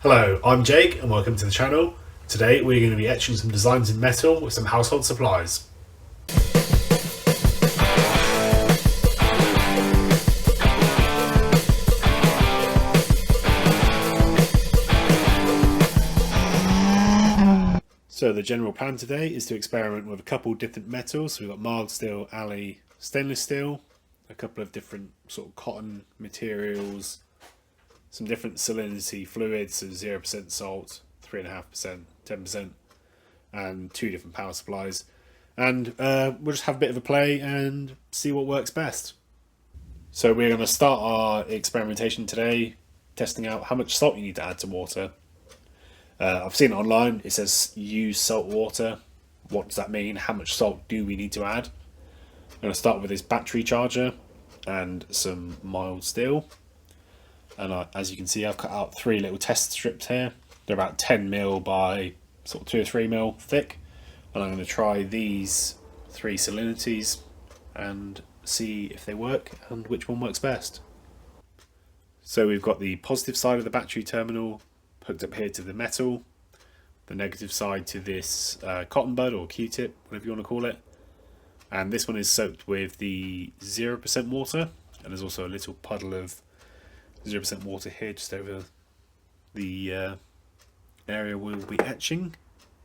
Hello, I'm Jake and welcome to the channel. Today we're going to be etching some designs in metal with some household supplies. So the general plan today is to experiment with a couple different metals. So we've got mild steel, alloy, stainless steel, a couple of different sort of cotton materials, some different salinity fluids, so 0% salt, 3.5%, 10%, and two different power supplies. And we'll just have a bit of a play and see what works best. So we're going to start our experimentation today, testing out how much salt you need to add to water. I've seen it online, it says use salt water. What does that mean? How much salt do we need to add? I'm going to start with this battery charger and some mild steel. And as you can see, I've cut out 3 little test strips here. They're about 10mm by sort of 2 or 3mm thick. And I'm going to try these 3 salinities and see if they work and which one works best. So we've got the positive side of the battery terminal hooked up here to the metal, the negative side to this cotton bud or Q-tip, whatever you want to call it. And this one is soaked with the 0% water, and there's also a little puddle of 0% water here just over the area we'll be etching.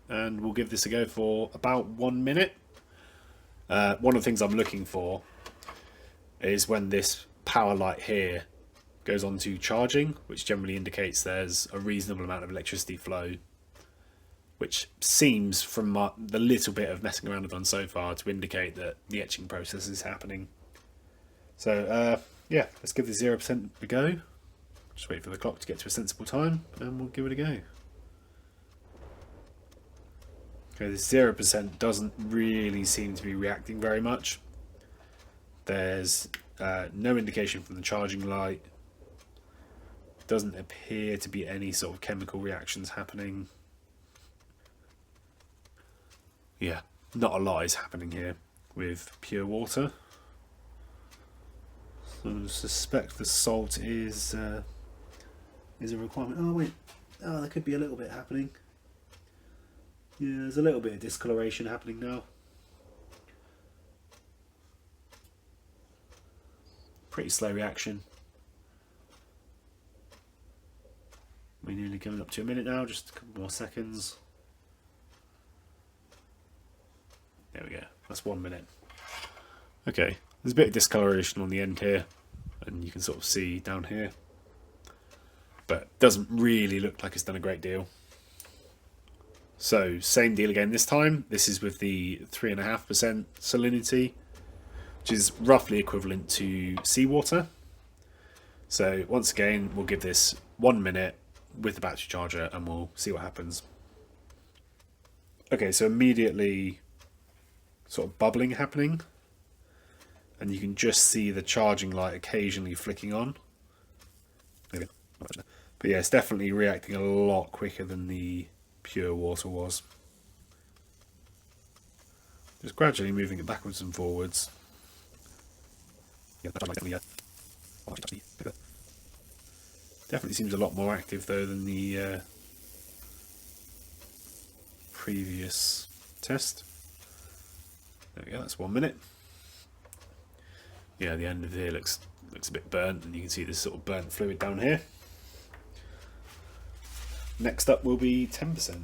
And we'll give this a go for about 1 minute. One of the things I'm looking for is when this power light here goes on to charging, which generally indicates there's a reasonable amount of electricity flow, which seems from the little bit of messing around I've done so far to indicate that the etching process is happening. So yeah, let's give the 0% a go. Just wait for the clock to get to a sensible time and we'll give it a go. Okay, the 0% doesn't really seem to be reacting very much. There's no indication from the charging light. Doesn't appear to be any sort of chemical reactions happening. Yeah, not a lot is happening here with pure water. So I suspect the salt is a requirement. Oh wait, there could be a little bit happening. Yeah, there's a little bit of discoloration happening now. Pretty slow reaction. We're nearly coming up to a minute now, just a couple more seconds. There we go, that's 1 minute. Okay, there's a bit of discoloration on the end here, and you can sort of see down here. But it doesn't really look like it's done a great deal. So, same deal again this time. This is with the 3.5% salinity, which is roughly equivalent to seawater. So, once again, we'll give this 1 minute with the battery charger and we'll see what happens. Okay, so immediately sort of bubbling happening, and you can just see the charging light occasionally flicking on. But yeah, it's definitely reacting a lot quicker than the pure water was. Just gradually moving it backwards and forwards. Definitely seems a lot more active though than the previous test. There we go, that's 1 minute. Yeah, the end of here looks a bit burnt, and you can see this sort of burnt fluid down here. Next up will be 10%.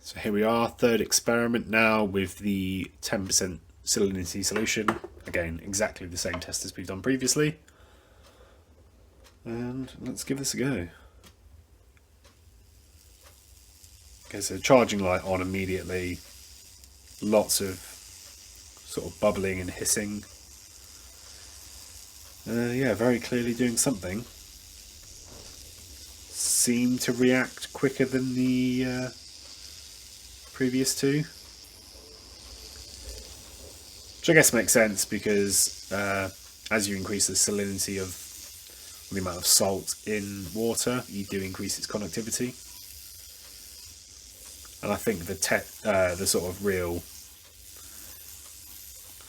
So here we are, third experiment now with the 10% salinity solution. Again, exactly the same test as we've done previously. And let's give this a go. Okay, so charging light on immediately. Lots of sort of bubbling and hissing. Yeah, very clearly doing something. Seem to react quicker than the previous two. Which I guess makes sense because as you increase the salinity of the amount of salt in water, you do increase its conductivity. And I think the sort of real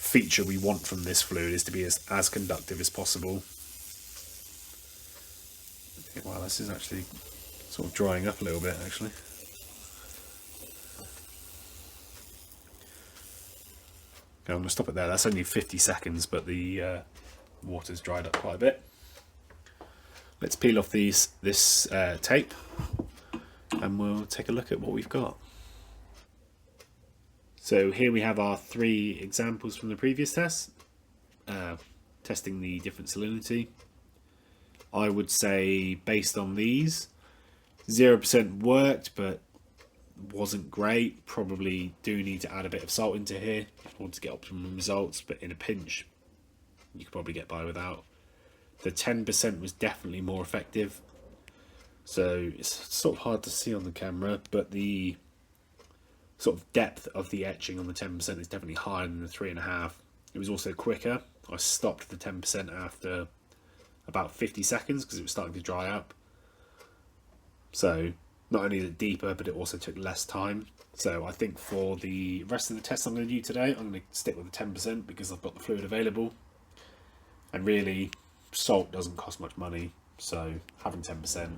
feature we want from this fluid is to be as conductive as possible. Wow, this is actually sort of drying up a little bit actually. Okay, I'm going to stop it there. That's only 50 seconds, but the water's dried up quite a bit. Let's peel off this tape and we'll take a look at what we've got. So here we have our 3 examples from the previous test, testing the different salinity. I would say based on these, 0% worked but wasn't great. Probably do need to add a bit of salt into here if you want to get optimum results, but in a pinch you could probably get by without. The 10% was definitely more effective. So it's sort of hard to see on the camera, but the sort of depth of the etching on the 10% is definitely higher than the 3.5. It was also quicker. I stopped the 10% after about 50 seconds because it was starting to dry up. So not only is it deeper, but it also took less time. So I think for the rest of the tests I'm going to do today, I'm going to stick with the 10% because I've got the fluid available. And really, salt doesn't cost much money, so having 10%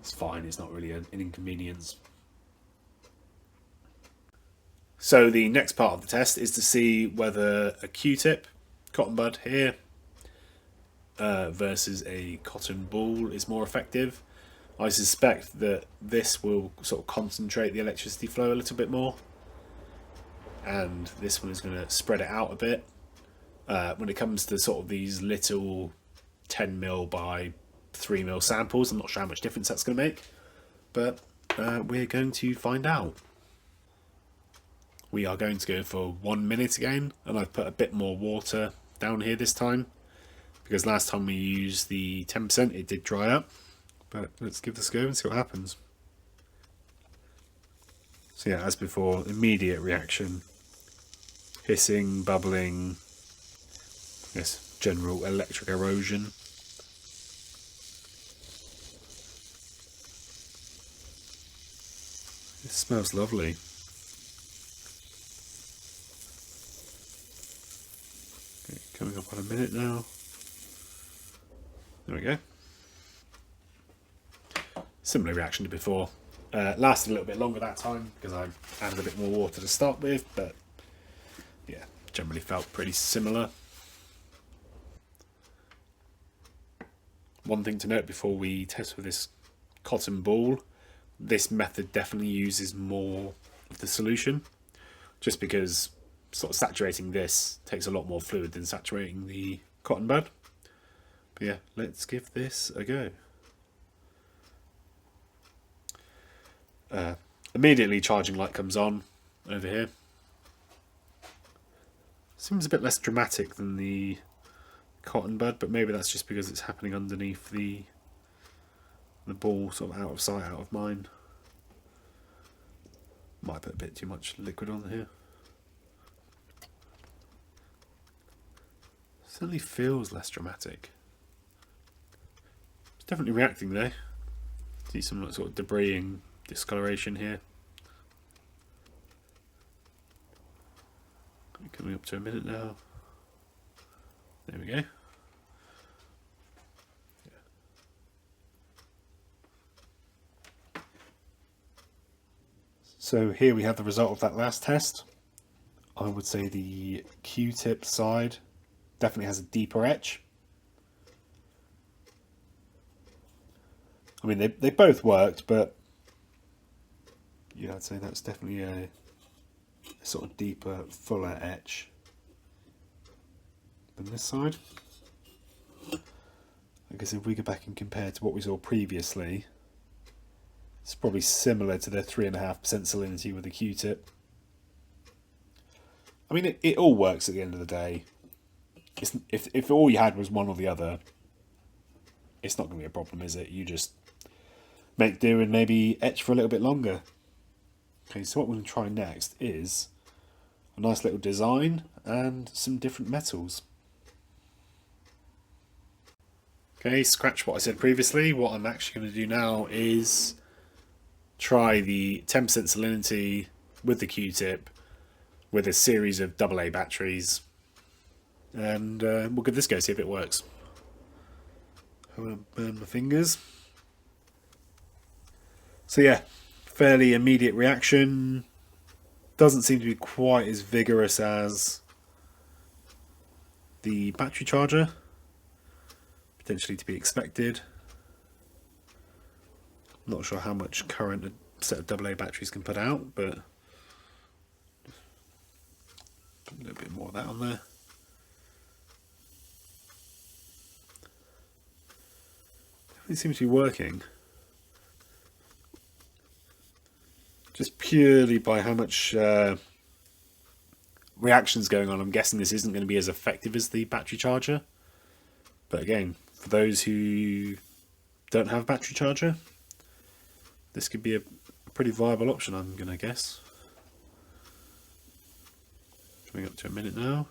is fine. It's not really an inconvenience. So the next part of the test is to see whether a Q-tip, cotton bud here, versus a cotton ball is more effective. I suspect that this will sort of concentrate the electricity flow a little bit more, and this one is going to spread it out a bit. When it comes to sort of these little 10mm by 3mm samples, I'm not sure how much difference that's going to make, but we're going to find out. We are going to go for 1 minute again, and I've put a bit more water down here this time because last time we used the 10% it did dry up, but let's give this a go and see what happens. So yeah, as before, immediate reaction, hissing, bubbling, yes, general electric erosion. It smells lovely. Okay, coming up on a minute now. There we go. Similar reaction to before. Lasted a little bit longer that time because I added a bit more water to start with, but yeah, generally felt pretty similar. One thing to note before we test with this cotton ball, this method definitely uses more of the solution, just because sort of saturating this takes a lot more fluid than saturating the cotton bud. But yeah, let's give this a go. Immediately charging light comes on over here. Seems a bit less dramatic than the cotton bud, but maybe that's just because it's happening underneath the ball, sort of out of sight, out of mind. Might put a bit too much liquid on here. Certainly feels less dramatic. It's definitely reacting though. See some sort of debris and discoloration here. Coming up to a minute now. There we go. So here we have the result of that last test. I would say the Q-tip side definitely has a deeper etch. I mean, they both worked, but yeah, I'd say that's definitely a sort of deeper, fuller etch than this side. I guess if we go back and compare to what we saw previously, it's probably similar to the 3.5% salinity with the Q-tip. I mean, it all works at the end of the day. If all you had was one or the other, it's not going to be a problem, is it? You just make do and maybe etch for a little bit longer. Okay, so what we're going to try next is a nice little design and some different metals. Okay, scratch what I said previously. What I'm actually going to do now is try the 10% salinity with the Q-tip with a series of AA batteries, and we'll give this a go, see if it works. I'm going to burn my fingers. So yeah, fairly immediate reaction. Doesn't seem to be quite as vigorous as the battery charger, potentially to be expected. Not sure how much current a set of AA batteries can put out, but put a little bit more of that on there. Definitely seems to be working. Just purely by how much reaction's going on, I'm guessing this isn't going to be as effective as the battery charger. But again, for those who don't have a battery charger, this could be a pretty viable option, I'm going to guess. Coming up to a minute now.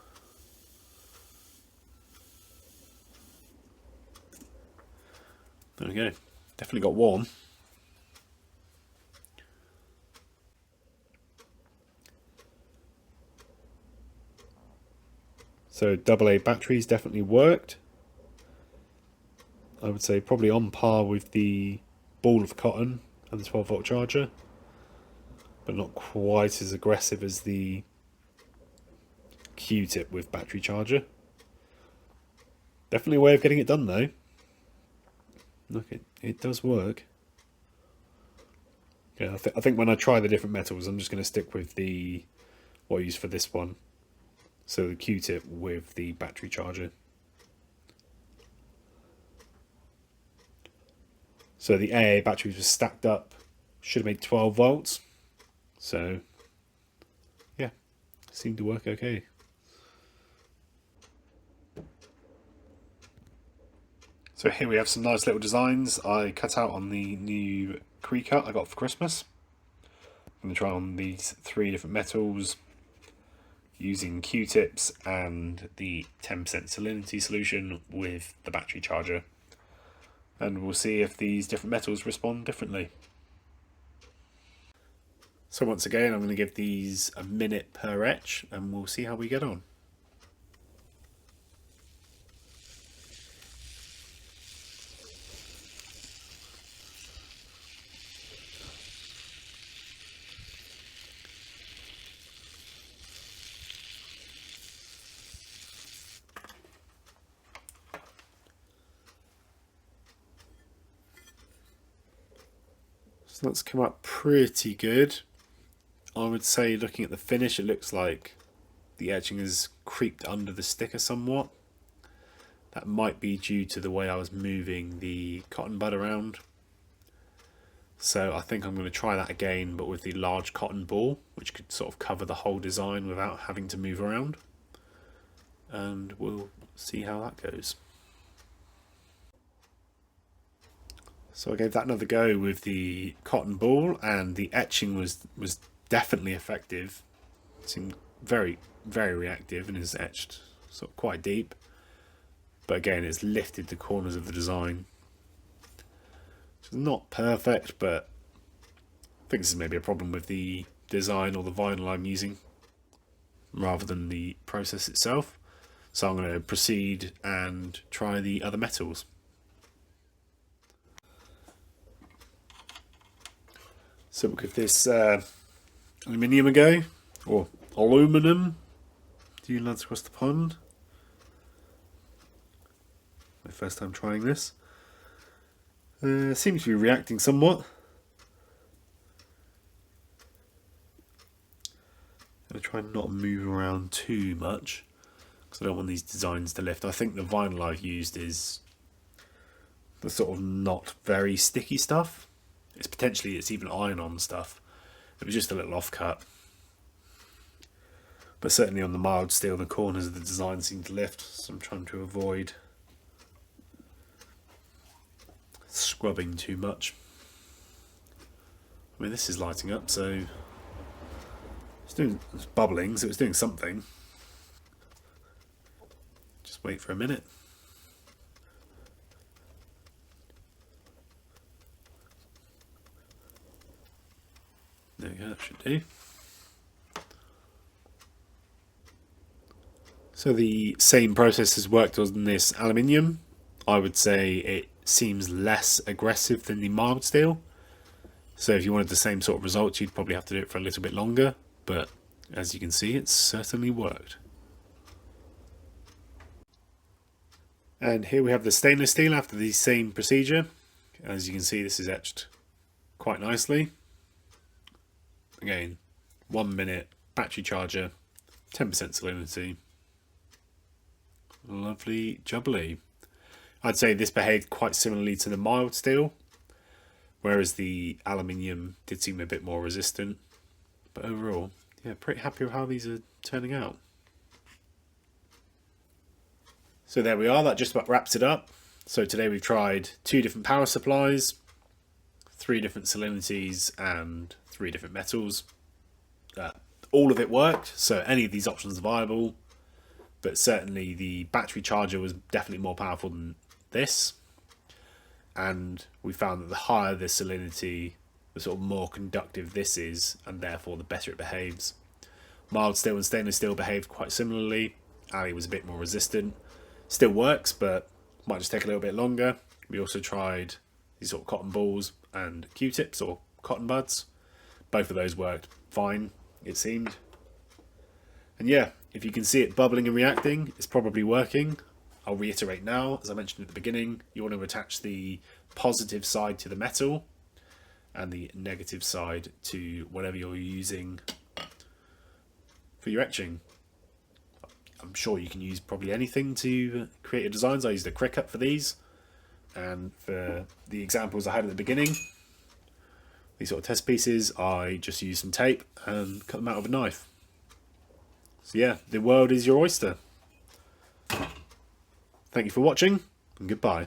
There we go. Definitely got warm. So AA batteries definitely worked. I would say probably on par with the ball of cotton and the 12-volt charger, but not quite as aggressive as the Q-tip with battery charger. Definitely a way of getting it done though. Look, it does work. Yeah, I think when I try the different metals, I'm just going to stick with what I use for this one. So the Q-tip with the battery charger. So the AA batteries were stacked up, should have made 12 volts. So yeah, seemed to work okay. So here we have some nice little designs I cut out on the new Cricut I got for Christmas. I'm going to try on these 3 different metals using Q-tips and the 10% salinity solution with the battery charger. And we'll see if these different metals respond differently. So once again, I'm going to give these a minute per etch and we'll see how we get on. So that's come up pretty good. I would say looking at the finish, it looks like the etching has creeped under the sticker somewhat. That might be due to the way I was moving the cotton bud around. So I think I'm going to try that again, but with the large cotton ball, which could sort of cover the whole design without having to move around. And we'll see how that goes. So I gave that another go with the cotton ball, and the etching was definitely effective. It seemed very, very reactive and is etched sort of quite deep. But again, it's lifted the corners of the design. Which is not perfect, but I think this is maybe a problem with the design or the vinyl I'm using rather than the process itself. So I'm going to proceed and try the other metals. So we'll give this aluminium a go, or aluminum, to you lads across the pond. My first time trying this. Seems to be reacting somewhat. I'm going to try and not move around too much, because I don't want these designs to lift. I think the vinyl I've used is the sort of not very sticky stuff. It's even iron-on stuff. It was just a little off-cut. But certainly on the mild steel, the corners of the design seem to lift, so I'm trying to avoid scrubbing too much. I mean, this is lighting up, so it's bubbling, so it's doing something. Just wait for a minute. There we go, that should do. So the same process has worked on this aluminium. I would say it seems less aggressive than the mild steel. So if you wanted the same sort of results, you'd probably have to do it for a little bit longer. But as you can see, it's certainly worked. And here we have the stainless steel after the same procedure. As you can see, this is etched quite nicely. Again, 1 minute, battery charger, 10% salinity. Lovely jubbly. I'd say this behaved quite similarly to the mild steel, whereas the aluminium did seem a bit more resistant. But overall, yeah, pretty happy with how these are turning out. So there we are, that just about wraps it up. So today we've tried 2 different power supplies, 3 different salinities and 3 different metals. All of it worked, so any of these options are viable, but certainly the battery charger was definitely more powerful than this. And we found that the higher the salinity, the sort of more conductive this is, and therefore the better it behaves. Mild steel and stainless steel behaved quite similarly. Ali was a bit more resistant. Still works, but might just take a little bit longer. We also tried these sort of cotton balls and Q-tips or cotton buds. Both of those worked fine, it seemed. And yeah, if you can see it bubbling and reacting, it's probably working. I'll reiterate now, as I mentioned at the beginning, you want to attach the positive side to the metal and the negative side to whatever you're using for your etching. I'm sure you can use probably anything to create your designs. I used a Cricut for these, and for the examples I had at the beginning, these sort of test pieces, I just used some tape and cut them out with a knife. So yeah, the world is your oyster. Thank you for watching, and goodbye.